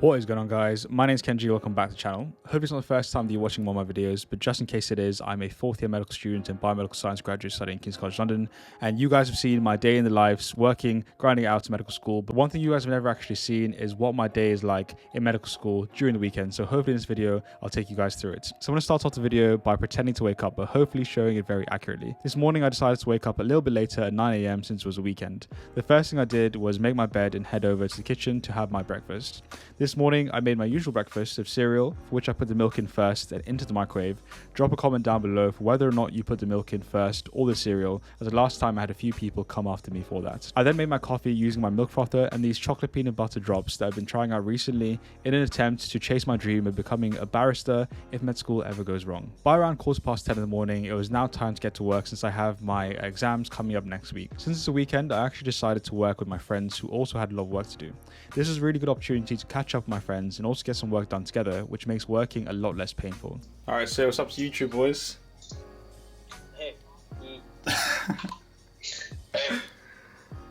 What is going on, guys? My name is Kenji. Welcome back to the channel. Hope it's not the first time that you're watching one of my videos, but just in case it is, I'm a fourth year medical student and biomedical science graduate studying King's College London, and you guys have seen my day in the life working, grinding out to medical school. But one thing you guys have never actually seen is what my day is like in medical school during the weekend. So hopefully in this video, I'll take you guys through it. So I'm going to start off the video by pretending to wake up, but hopefully showing it very accurately. This morning, I decided to wake up a little bit later at 9 a.m. since it was a weekend. The first thing I did was make my bed and head over to the kitchen to have my breakfast. This morning, I made my usual breakfast of cereal, for which I put the milk in first and into the microwave. Drop a comment down below for whether or not you put the milk in first or the cereal, as the last time I had a few people come after me for that. I then made my coffee using my milk frother and these chocolate peanut butter drops that I've been trying out recently in an attempt to chase my dream of becoming a barrister if med school ever goes wrong. By around 10:15 in the morning, it was now time to get to work since I have my exams coming up next week. Since it's a weekend, I actually decided to work with my friends who also had a lot of work to do. This is a really good opportunity to catch up with my friends and also get some work done together, which makes working a lot less painful. Alright, so what's up to YouTube, boys? Hey.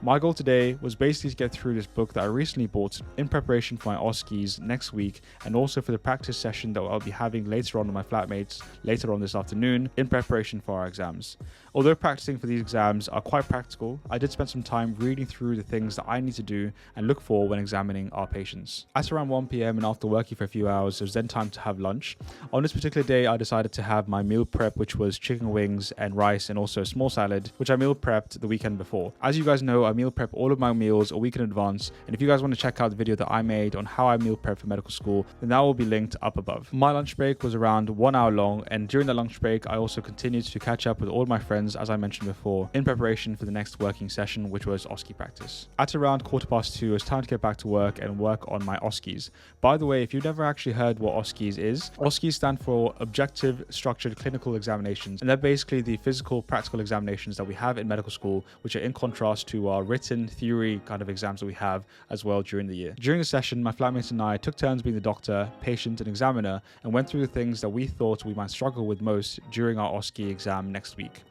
My goal today was basically to get through this book that I recently bought in preparation for my OSCEs next week, and also for the practice session that I'll be having later on with my flatmates later on this afternoon in preparation for our exams. Although practicing for these exams are quite practical, I did spend some time reading through the things that I need to do and look for when examining our patients. At around 1 p.m. and after working for a few hours, it was then time to have lunch. On this particular day, I decided to have my meal prep, which was chicken wings and rice and also a small salad, which I meal prepped the weekend before. As you guys know, I meal prep all of my meals a week in advance, and if you guys want to check out the video that I made on how I meal prep for medical school, then that will be linked up above. My lunch break was around 1 hour long, and during that lunch break, I also continued to catch up with all my friends, as I mentioned before, in preparation for the next working session, which was OSCE practice. At around 2:15, it was time to get back to work and work on my OSCEs. By the way, if you've never actually heard what OSCEs is, OSCEs stand for Objective Structured Clinical Examinations, and they're basically the physical, practical examinations that we have in medical school, which are in contrast to our written theory kind of exams that we have as well during the year. During the session, my flatmates and I took turns being the doctor, patient, and examiner, and went through the things that we thought we might struggle with most during our OSCE exam next week.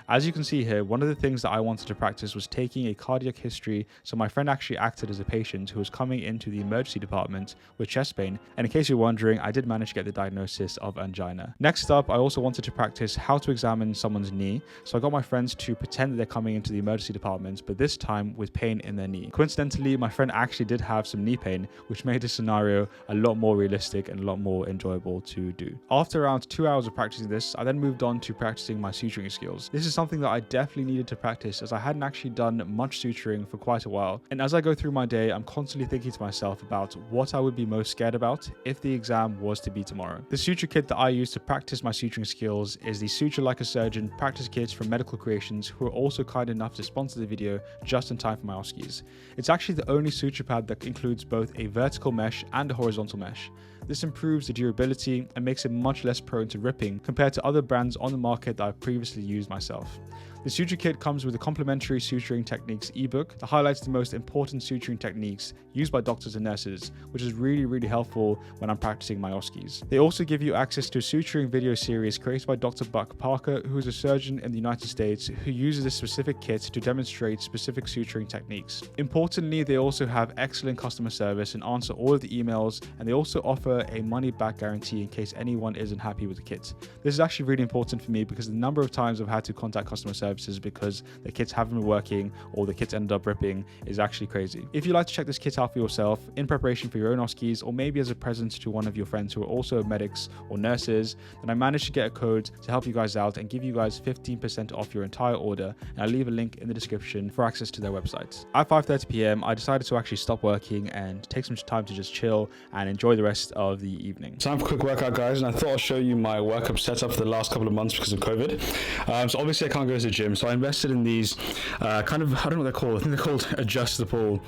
As you can see here, one of the things that I wanted to practice was taking a cardiac history, so my friend actually acted as a patient who was coming into the emergency department with chest pain, and in case you're wondering, I did manage to get the diagnosis of angina. Next up, I also wanted to practice how to examine someone's knee, so I got my friends to pretend that they're coming into the emergency department, but this time with pain in their knee. Coincidentally, my friend actually did have some knee pain, which made this scenario a lot more realistic and a lot more enjoyable to do. After around 2 hours of practicing this, I then moved on to practicing my suturing skills. This is something that I definitely needed to practice, as I hadn't actually done much suturing for quite a while. And as I go through my day, I'm constantly thinking to myself about what I would be most scared about if the exam was to be tomorrow. The suture kit that I use to practice my suturing skills is the Suture Like a Surgeon practice kit from Medical Creations, who are also kind enough to sponsor the video just in time for my OSCEs. It's actually the only suture pad that includes both a vertical mesh and a horizontal mesh. This improves the durability and makes it much less prone to ripping compared to other brands on the market that I've previously used myself. The suture kit comes with a complimentary suturing techniques ebook that highlights the most important suturing techniques used by doctors and nurses, which is really helpful when I'm practicing my OSCEs. They also give you access to a suturing video series created by Dr. Buck Parker, who is a surgeon in the United States who uses this specific kit to demonstrate specific suturing techniques. Importantly, they also have excellent customer service and answer all of the emails, and they also offer a money-back guarantee in case anyone isn't happy with the kit. This is actually really important for me because the number of times I've had to contact customer services because the kits haven't been working or the kits ended up ripping is actually crazy. If you'd like to check this kit out for yourself in preparation for your own OSCEs, or maybe as a present to one of your friends who are also medics or nurses, then I managed to get a code to help you guys out and give you guys 15% off your entire order, and I'll leave a link in the description for access to their website. At 5:30 p.m, I decided to actually stop working and take some time to just chill and enjoy the rest of the evening. Time for a quick workout, guys, and I thought I'll show you my workup setup for the last couple of months because of COVID. So obviously I can't go to the gym, so I invested in these I don't know what they're called. I think they're called adjustable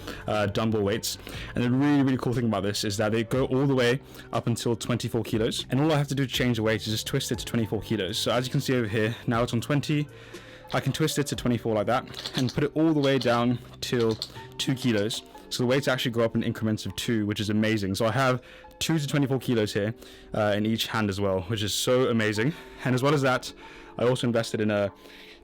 dumbbell weights. And the really cool thing about this is that they go all the way up until 24 kilos. And all I have to do to change the weight is just twist it to 24 kilos. So as you can see over here, now it's on 20. I can twist it to 24 like that and put it all the way down till 2 kilos. So the weights actually go up in increments of 2, which is amazing. So I have 2 to 24 kilos here in each hand as well, which is so amazing. And as well as that, I also invested in a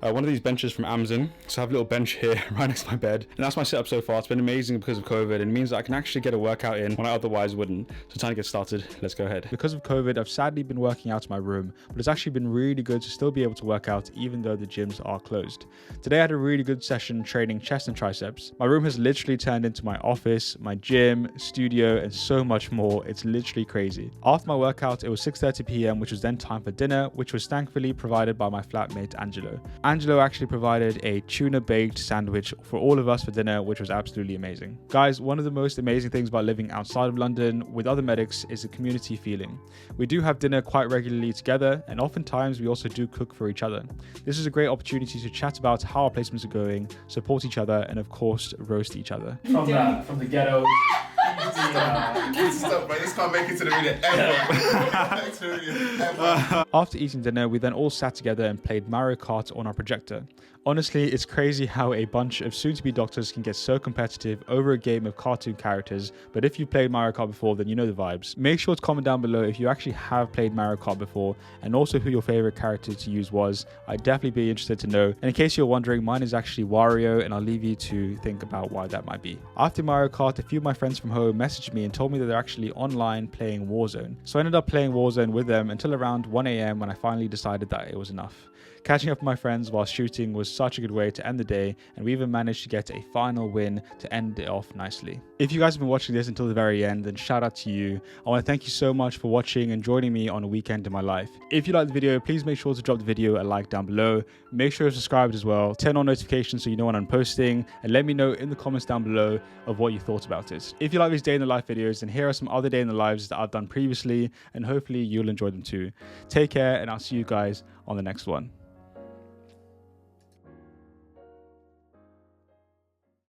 one of these benches from Amazon. So I have a little bench here right next to my bed. And that's my setup so far. It's been amazing because of COVID, and it means that I can actually get a workout in when I otherwise wouldn't. So time to get started. Let's go ahead. Because of COVID, I've sadly been working out in my room, but it's actually been really good to still be able to work out even though the gyms are closed. Today I had a really good session training chest and triceps. My room has literally turned into my office, my gym, studio, and so much more. It's literally crazy. After my workout, it was 6:30 p.m, which was then time for dinner, which was thankfully provided by my flatmate Angelo. Angelo actually provided a tuna baked sandwich for all of us for dinner, which was absolutely amazing. Guys, one of the most amazing things about living outside of London with other medics is the community feeling. We do have dinner quite regularly together, and oftentimes we also do cook for each other. This is a great opportunity to chat about how our placements are going, support each other, and of course roast each other. From the ghetto. Stop, bro. This can't make it to the video ever. After eating dinner, we then all sat together and played Mario Kart on our projector. Honestly, it's crazy how a bunch of soon-to-be doctors can get so competitive over a game of cartoon characters, but if you've played Mario Kart before, then you know the vibes. Make sure to comment down below if you actually have played Mario Kart before, and also who your favorite character to use was. I'd definitely be interested to know. And in case you're wondering, mine is actually Wario, and I'll leave you to think about why that might be. After Mario Kart, a few of my friends from home messaged me and told me that they're actually online playing Warzone. So I ended up playing Warzone with them until around 1 a.m. when I finally decided that it was enough. Catching up with my friends while shooting was such a good way to end the day, and we even managed to get a final win to end it off nicely. If you guys have been watching this until the very end, then shout out to you. I want to thank you so much for watching and joining me on a weekend in my life. If you liked the video, please make sure to drop the video a like down below. Make sure you're subscribed as well. Turn on notifications so you know when I'm posting, and let me know in the comments down below of what you thought about it. If you like these day in the life videos, then here are some other day in the lives that I've done previously, and hopefully you'll enjoy them too. Take care, and I'll see you guys on the next one.